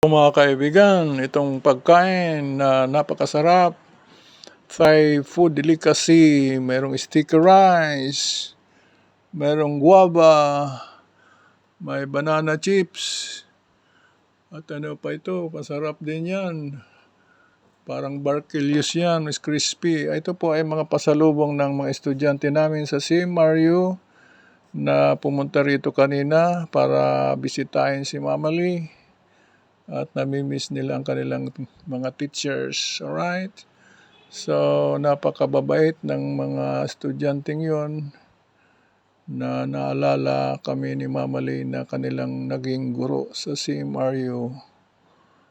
Mga kaibigan, itong pagkain na napakasarap, Thai food delicacy, merong sticky rice, merong guava, may banana chips, at ano pa ito, masarap din yan. Parang barquillos yan, is crispy. Ito po ay mga pasalubong ng mga estudyante namin sa CMRU na pumunta rito kanina para bisitahin si Mama Lee. At namimiss nila ang kanilang mga teachers, alright? So, napakababait ng mga estudyanteng yon na naalala kami ni Mama Lee na kanilang naging guro sa CMRU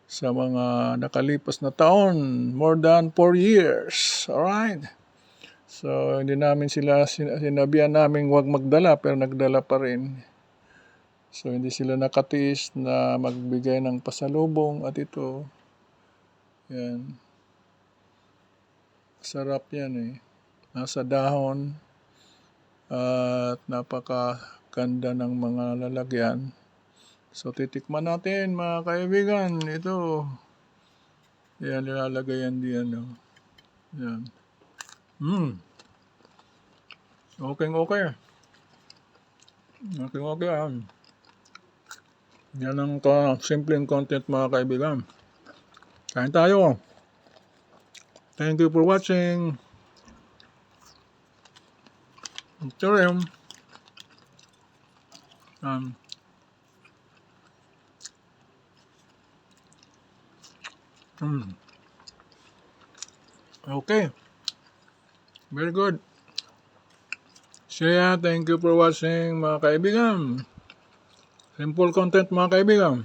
sa mga nakalipas na taon, more than 4 years, alright? So, hindi namin sila sinabihan namin huwag magdala pero nagdala pa rin. So, hindi sila nakatiis na magbigay ng pasalubong at ito, yan. Sarap yan eh. Nasa dahon at napakaganda ng mga lalagyan. So, titikman natin mga kaibigan. Ito. Yan, nilalagay yan diyan. Oh. Yan. Okay. Okay. Yan ang simpleng content mga kaibigan. Kain tayo. Thank you for watching. Turim. Okay. Very good. Thank you for watching mga kaibigan. Simple content mga kaibigan.